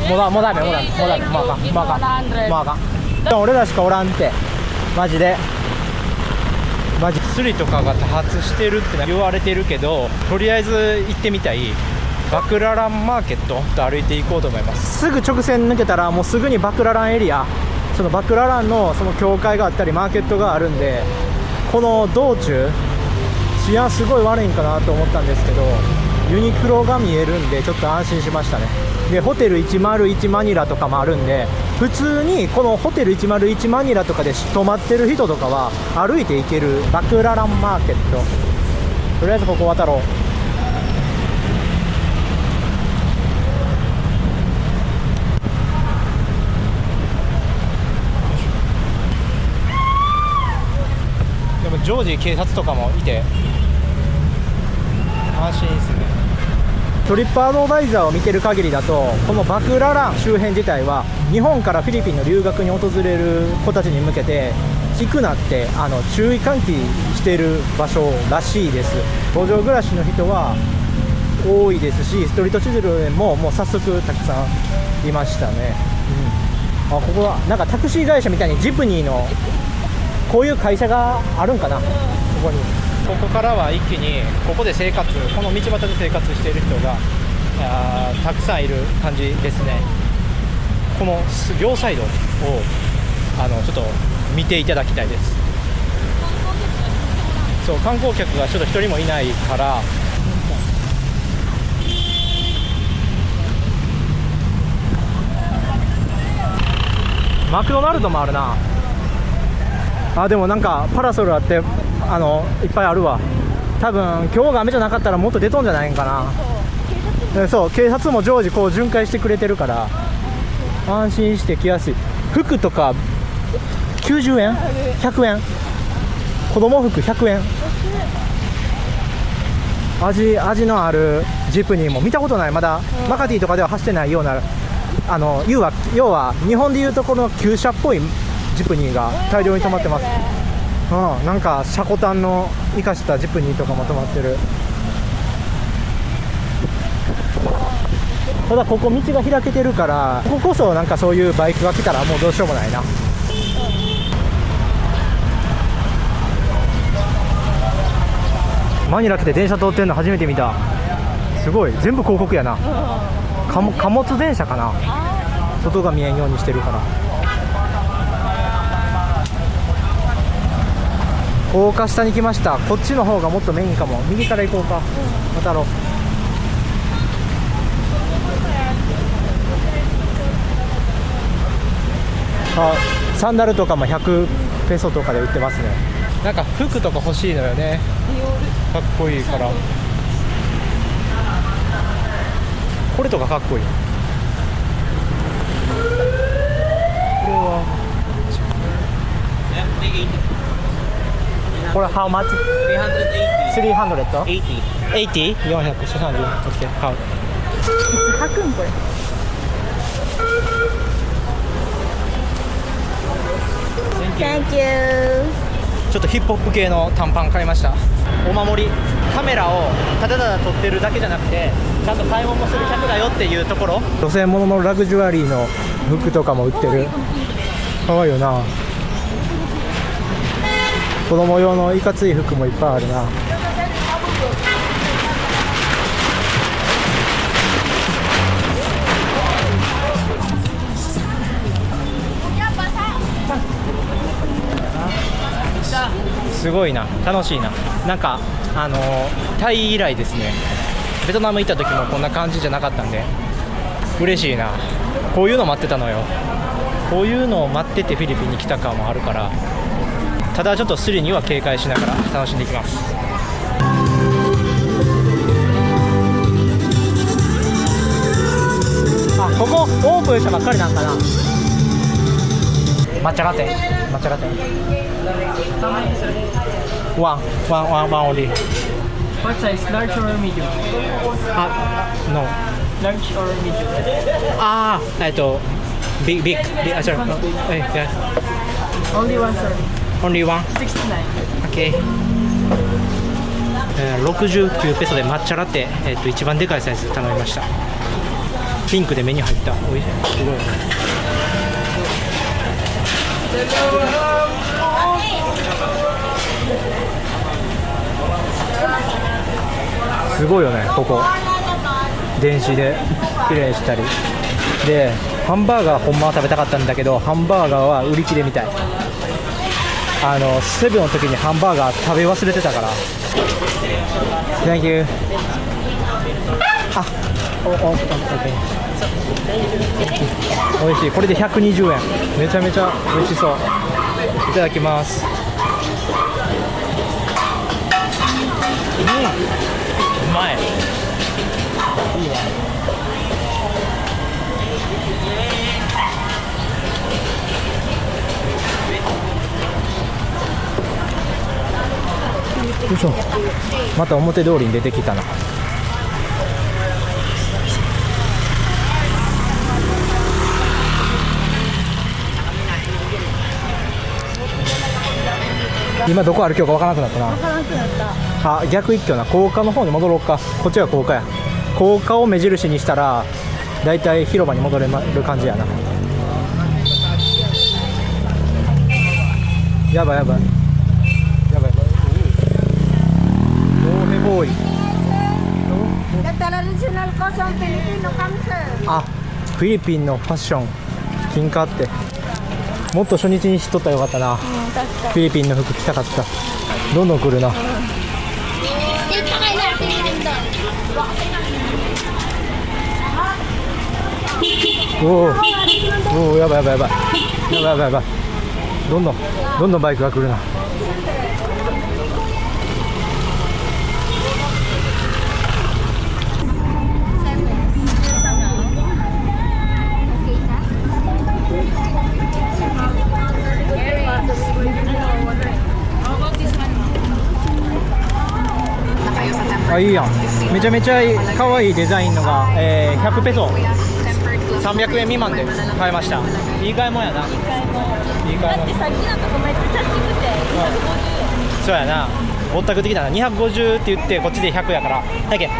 もうダメもうダメもうあかんもうあかんもうあかん。俺らしかおらんってマジで。マジスリとかが多発してるって言われてるけど、とりあえず行ってみたいバクラランマーケットと歩いていこうと思います。すぐ直線抜けたらもうすぐにバクラランエリア、そのバクラランのその教会があったりマーケットがあるんで、この道中治安すごい悪いんかなと思ったんですけど、ユニクロが見えるんでちょっと安心しましたね。でホテル101マニラとかもあるんで、普通にこのホテル101マニラとかで泊まってる人とかは歩いて行けるバクラランマーケット。とりあえずここ渡ろう。でも常時警察とかもいて安心ですね。トリップアドバイザーを見てる限りだと、このバクララン周辺自体は日本からフィリピンの留学に訪れる子たちに向けてキクナって注意喚起してる場所らしいです。路上暮らしの人は多いですし、ストリートチルドレンももう早速たくさんいましたね。ここはなんかタクシー会社みたいにジプニーのこういう会社があるんかな。ここにここからは一気にここでこの道端で生活している人がたくさんいる感じですね。この両サイドをちょっと見ていただきたいです。そう観光客がちょっと一人もいないから、マクドナルドもあるな。でもなんかパラソルあっていっぱいあるわ。多分今日が雨じゃなかったらもっと出とんじゃないんかな。そう警察も常時こう巡回してくれてるから安心して来やすい。服とか90円100円、子供服100円。味のあるジプニーも見たことない。まだマカティとかでは走ってないような要は日本でいうところの旧車っぽいジプニーが大量に止まってます。なんかシャコタンの生かしたジプニーとかも止まってる。ただここ道が開けてるから、こここそなんかそういうバイクが来たらもうどうしようもないな。マニラ来て電車通ってるの初めて見た。すごい全部広告やな。貨物電車かな。外が見えんようにしてるから。高架下に来ました。こっちの方がもっとメインかも。右から行こうか。渡ろう。サンダルとかも100ペソとかで売ってますね。なんか服とか欲しいのよね。かっこいいから。これとかかっこいい。これはこれ how much? 380? 80? 430? OK 買う。履くんこれ。Thank you。ちょっとヒップホップ系の短パン買いました。お守り、カメラをただただ撮ってるだけじゃなくてちゃんと買い物もする客だよっていうところ。女性もののラグジュアリーの服とかも売ってる。かわいいよな。子供用のいかつい服もいっぱいあるな。すごいな、楽しいな。なんかタイ以来ですね。ベトナム行った時もこんな感じじゃなかったんで嬉しいな。こういうの待ってたのよ。こういうのを待っててフィリピンに来た感もあるから、ただちょっとスリには警戒しながら楽しんでいきます。ここオープンしたばっかりなんかな。抹茶ラテ。ワンオンリー。What size? Large or medium? No. Large or medium? Big. Sorry. Yeah. Only one, sir. Only one. 69. Okay. 69ペソで抹茶ラテ、一番でかいサイズ頼みました。ピンクで目に入った。おいしい、すごい。すごいよね、ここ電子で綺麗にしたりで、ハンバーガーほんまは食べたかったんだけど、ハンバーガーは売り切れみたい。セブンの時にハンバーガー食べ忘れてたから。 Thank you。 あ、おいしい。これで120円。めちゃめちゃ美味しそう。いただきます。うまい。いいわ。よいしょ。また表通りに出てきたな。今どこ歩きようかわからなくなったな。あ、逆一挙な。高架の方に戻ろうか。こっちが高架や。高架を目印にしたらだいたい広場に戻れる感じやな。やばいやばいやばい。ボーイ。あ、フィリピンのファッション金貨って、もっと初日に知っとったらよかったな。フィリピンの服着たかった。どんどん来るな。おお、やばいやばいやばいやばいやばいやばい。どんどんバイクが来るな。あ、いいやん。めちゃめちゃ可愛いデザインのが、100ペソ300円未満で買えました。いい買い物やな。いい買い物。だってさっきのとこめっちゃチャッチくて250円。そうやな。ぼったく的だな。250って言ってこっちで100やから。だけ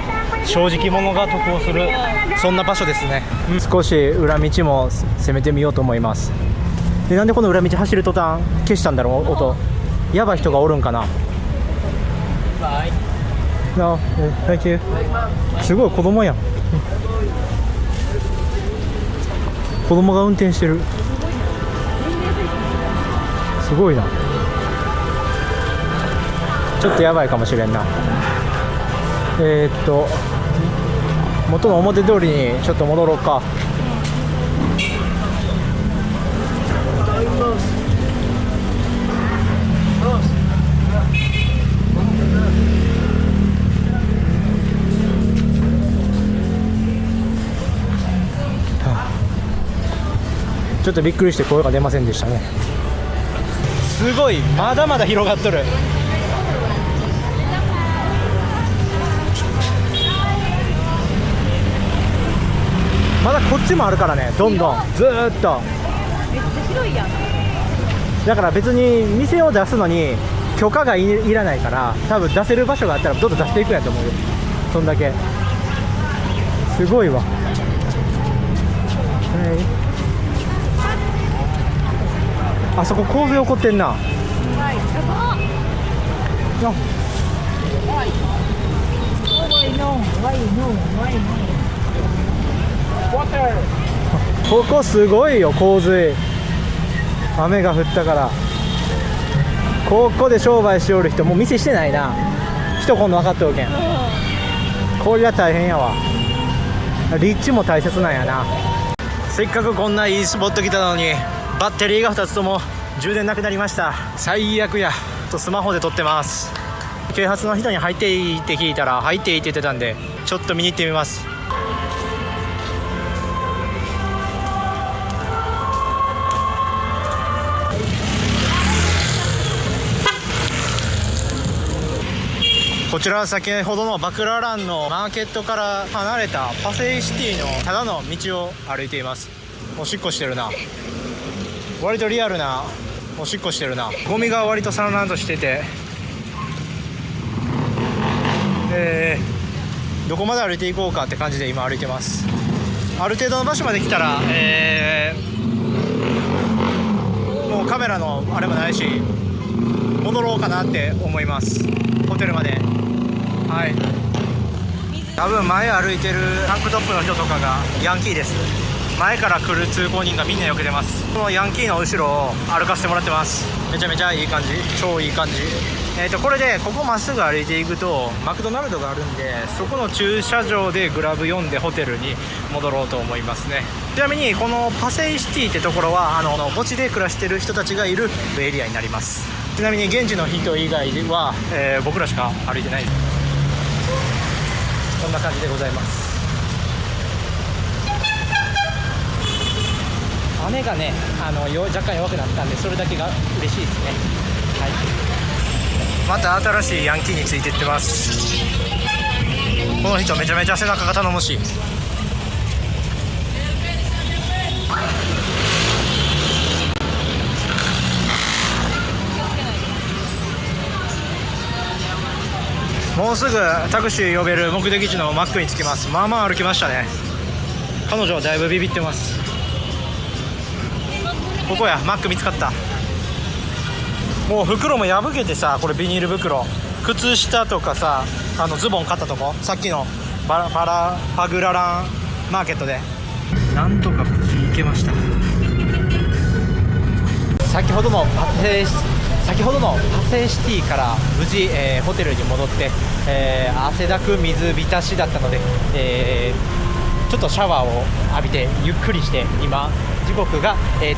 正直者が得をする、そんな場所ですね。少し裏道も攻めてみようと思います。で、なんでこの裏道走る途端消したんだろう、音。やばい人がおるんかな。No, thank you。 すごい子供やん。子供が運転してる。すごいな。ちょっとやばいかもしれんな。元の表通りにちょっと戻ろうか。ちょっとびっくりして声が出ませんでしたね。すごい、まだまだ広がっとる。まだこっちもあるからね、どんどんずーっと。めっちゃ広いやん。だから別に店を出すのに許可がいらないから、多分出せる場所があったらどんどん出していくんやと思うよ。そんだけすごいわ。あそこ洪水起こってんな。ここすごいよ、洪水。雨が降ったから。ここで商売しおる人もう店してないな。人今度分かっておけん。こりゃ大変やわ。立地も大切なんやな。せっかくこんないいスポット来たのにバッテリーが2つとも充電なくなりました。最悪や。スマホで撮ってます。警察の人に入っていいって聞いたら入っていいって言ってたんで、ちょっと見に行ってみます。こちらは先ほどのバクラランのマーケットから離れたパセイシティのただの道を歩いています。おしっこしてるな。割とリアルなおしっこしてるな。ゴミが割と散乱としてて、どこまで歩いていこうかって感じで今歩いてます。ある程度の場所まで来たら、もうカメラのあれもないし戻ろうかなって思います。ホテルまで。はい、多分前歩いてるタンクトップの人とかがヤンキーです。前から来る通行人がみんな避けてます。このヤンキーの後ろを歩かせてもらってます。めちゃめちゃいい感じ、超いい感じ。これでここまっすぐ歩いていくとマクドナルドがあるんで、そこの駐車場でグラブ読んでホテルに戻ろうと思いますね。ちなみにこのパセイシティってところは墓地で暮らしてる人たちがいるエリアになります。ちなみに現地の人以外は、僕らしか歩いてない。こんな感じでございます。雨がね若干弱くなったんで、それだけが嬉しいですね。はい、また新しいヤンキーについていってます。この人めちゃめちゃ背中が頼もしい。もうすぐタクシー呼べる目的地のマックに着きます。まあまあ歩きましたね。彼女はだいぶビビってます。ここや、マック見つかった。もう袋も破けてさ、これビニール袋、靴下とかさ、ズボン買ったとこ、さっきのパグラランマーケットでなんとか無事行けました。先ほどのパセイシティから無事、ホテルに戻って、汗だく水浸しだったので、ちょっとシャワーを浴びてゆっくりして、今時刻が、7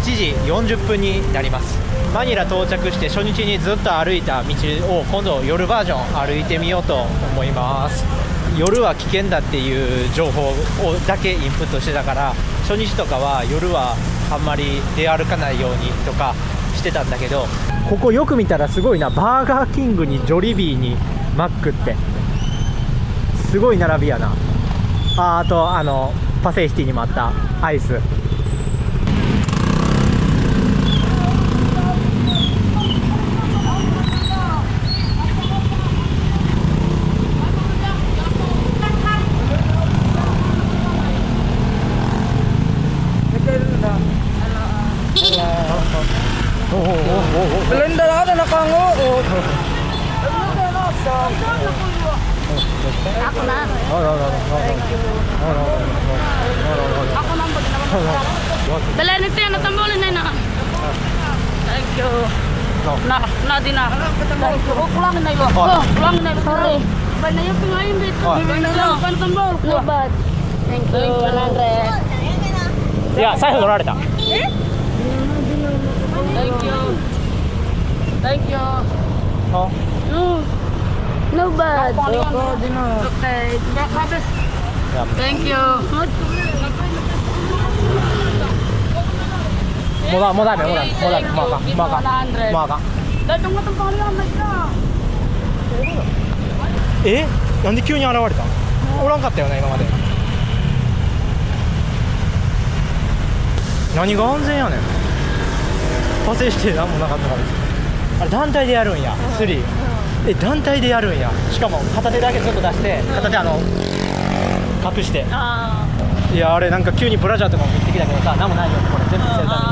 時40分になります。マニラ到着して初日にずっと歩いた道を今度夜バージョン歩いてみようと思います。夜は危険だっていう情報をだけインプットしてたから、初日とかは夜はあんまり出歩かないようにとかしてたんだけど、ここよく見たらすごいな。バーガーキングにジョリビーにマックってすごい並びやな。あとパセイシティにもあったアイス。Belanda ada nakango. Ako na. Ako na po ginawa. Dala nito yan, natambolin na na. Thank you. Na din na. Kulangin na yun. Kulangin na yun. Sorry. Ba na yung pingayin dito. Panatambol. No bad. Thank you. いや、財布取られた。Thank you. Thank you. Oh. No bad. Okay. Thank you. もうダメ。もうあかん。なんで急に現れたの？おらんかったよね、今まで。何が安全やねん。パセイシティ何もなかったから。あれ団体でやるんや、スリー。団体でやるんや。しかも片手だけずっと出して、片手隠して。いや、あれなんか急にブラジャーとかも持ってきたけどさ、何もないよってこれ全部捨てるために。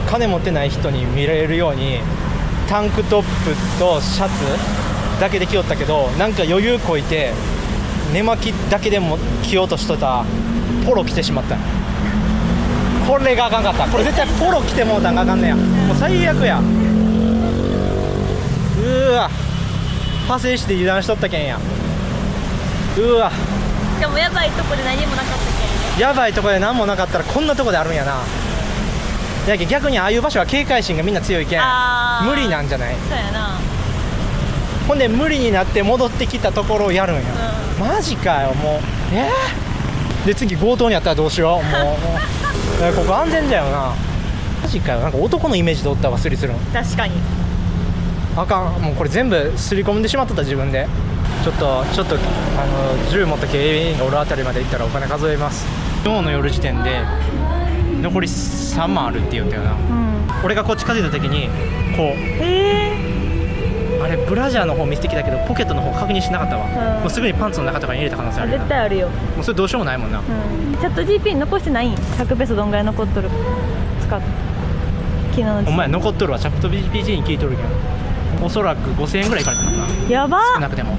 金持ってない人に見られるようにタンクトップとシャツだけで着よったけど、なんか余裕こいて寝巻きだけでも着ようとしとったポロ着てしまった。これがあかんかった。これ絶対ポロ着てもうたんがあかんねや。もう最悪や。わパセイして油断しとったけんや。わでもやばいとこで何もなかったけん。やばいとこで何もなかったらこんなとこであるんやな。やけ逆にああいう場所は警戒心がみんな強いけん無理なんじゃない？そうやな。ほんで無理になって戻ってきたところをやるんや、マジかよもう。で次強盗にあったらどうしよう。もうここ安全だよな。マジかよ。なんか男のイメージでおったわ、スリするん。確かに。あかん、もうこれ全部すり込んでしまっとった自分で。ちょっと銃持った警備員がおるあたりまで行ったらお金数えます。今日の夜時点で残り3万あるって言うんだよな、俺がこっち数えた時にこうあれブラジャーの方見せてきたけどポケットの方確認しなかったわ、もうすぐにパンツの中とかに入れた可能性あるよな。絶対あるよ。もうそれどうしようもないもんな、チャット GP 残してないん。100ペソどんぐらい残っとる。使っ昨日のお前残っとるわ。チャット GPT に聞いとるけどおそらく5000円ぐらいいかれたもんな、やば少なくても。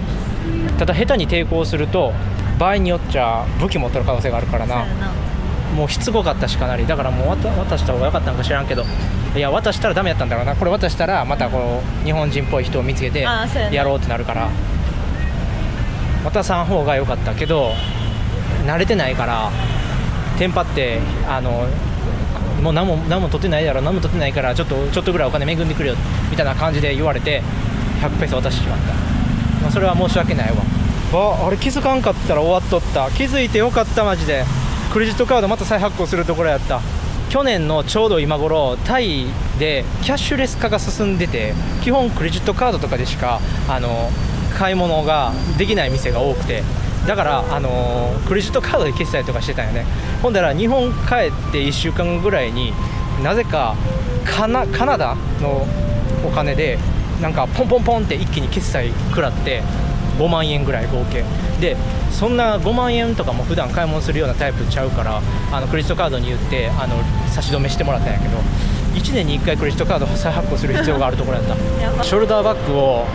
ただ下手に抵抗すると場合によっちゃ武器持ってる可能性があるからな、もうしつこかったしかなり。だからもう渡した方が良かったんか知らんけど、いや渡したらダメやったんだろうな。これ渡したらまたこう日本人っぽい人を見つけてやろうってなるから渡さん方が良かったけど、慣れてないからテンパってもう何も取ってないだろ、何も取ってないからちょっとぐらいお金恵んでくれよみたいな感じで言われて100ペソ渡してしまった。まあ、それは申し訳ないわ。あれ気づかんかったら終わっとった。気づいてよかったマジで。クレジットカードまた再発行するところやった。去年のちょうど今頃タイでキャッシュレス化が進んでて、基本クレジットカードとかでしか買い物ができない店が多くて、だからクレジットカードで決済とかしてたんよね。ほんだら日本帰って1週間ぐらいになぜかカナダのお金でなんかポンポンポンって一気に決済食らって5万円ぐらい合計で、そんな5万円とかも普段買い物するようなタイプちゃうから、クレジットカードに言って差し止めしてもらったんやけど、1年に1回クレジットカードを再発行する必要があるところやったショルダーバッグを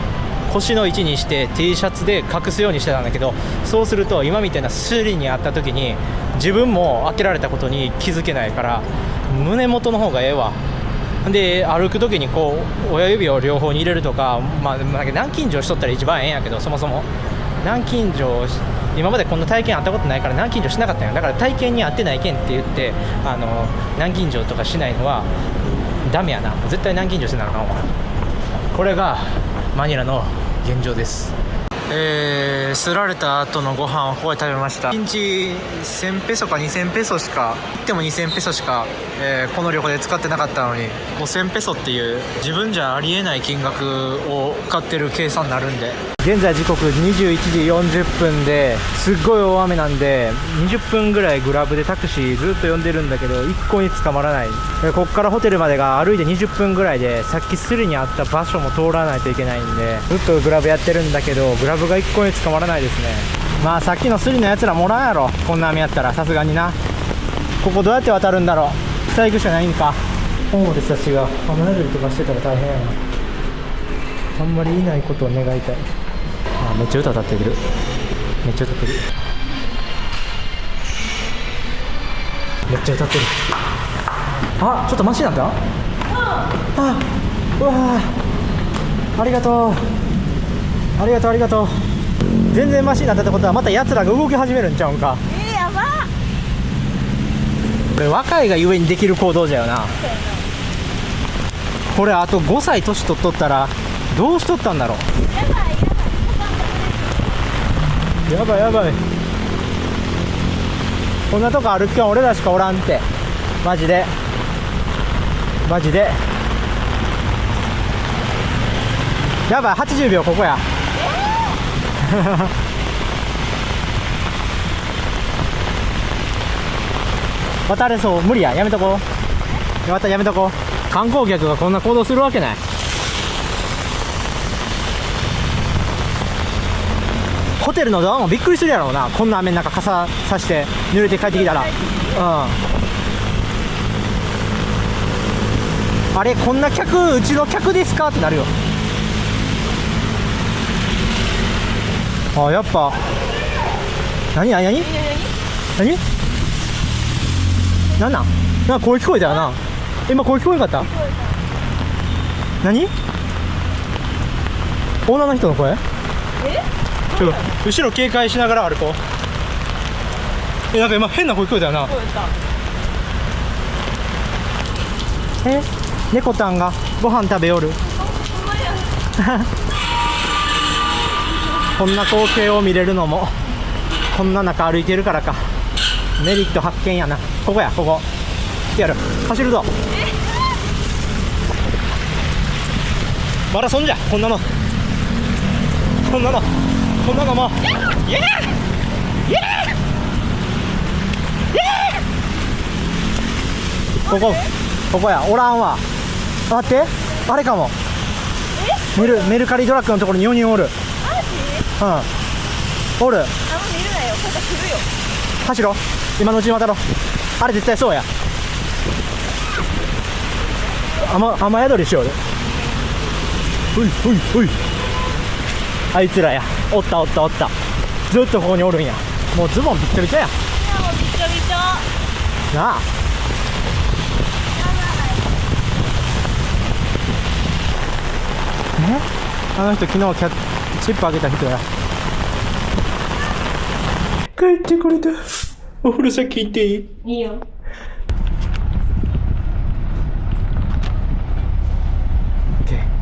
腰の位置にして T シャツで隠すようにしてたんだけど、そうすると今みたいなスリにあった時に自分も開けられたことに気づけないから胸元の方がええわ。で歩く時にこう親指を両方に入れるとか、軟禁状しとったら一番ええんやけど、そもそも軟禁状今までこんな体験あったことないから軟禁状しなかったんや。だから体験に合ってないけんって言って軟禁状とかしないのはダメやな。絶対軟禁状せなあかんわ。これがマニラの現状です。すられた後のご飯をここで食べました。1日1000ペソか2000ペソしか、行っても2000ペソしか、この旅行で使ってなかったのに5000ペソっていう自分じゃありえない金額を使ってる計算になるんで、現在時刻21時40分ですっごい大雨なんで20分ぐらいグラブでタクシーずっと呼んでるんだけど一向に捕まらない。こっからホテルまでが歩いて20分ぐらいで、さっきスリにあった場所も通らないといけないんでずっとグラブやってるんだけどグラブが一向に捕まらないですね。まあさっきのスリのやつらもらんやろ、こんな雨やったら。さすがにな。ここどうやって渡るんだろう。下行くしかないんか。ホームレスたちが雨宿りとかしてたら大変やな。あんまりいないことを願いたい。めっちゃ歌歌ってる。めっちゃ歌ってる。めっちゃ歌ってる。あ、ちょっとマシになった？うわありがとう。ありがとうありがとう。全然マシになったってことはまた奴らが動き始めるんちゃうんか。やば。これ若いがゆえにできる行動じゃよな。これあと5歳年取っとったらどうしとったんだろう。やばいやばい。こんなとこ歩きゃ俺らしかおらんって。マジでマジでやばい。80秒ここや。渡れそう。無理や。やめとこう。やめとこう。観光客がこんな行動するわけない。ホテルのドアもびっくりするやろうな。こんな雨の中傘さして濡れて帰ってきたら。あれこんな客うちの客ですかってなるよ。やっぱ何なん声聞こえたよな。今声聞こえなかった？何？女の人の声？ちょっと後ろ警戒しながら歩こう。なんか今変な声聞こえたよな。猫たんがご飯食べよる。こんな光景を見れるのもこんな中歩いてるからか。メリット発見やな。ここや、ここやる。走るぞ。マラソンじゃ。こんなのもイエーここや。おらんわ。待って、あれかも。メルカリトラックのところに4人おる。おる。あんま見るなよ。ここ来るよ。走ろう、今のうちに渡ろう。あれ絶対そうや。雨宿りしようで。ほいほいほい。あいつらや。おったおったおった。ずっとここにおるんや。もうズボンびっちょびちょや。いやもうびちょびちょ。なあ。あの人昨日チップあげた人や。帰ってくれた。お風呂先行っていい？いいよ。オッケー。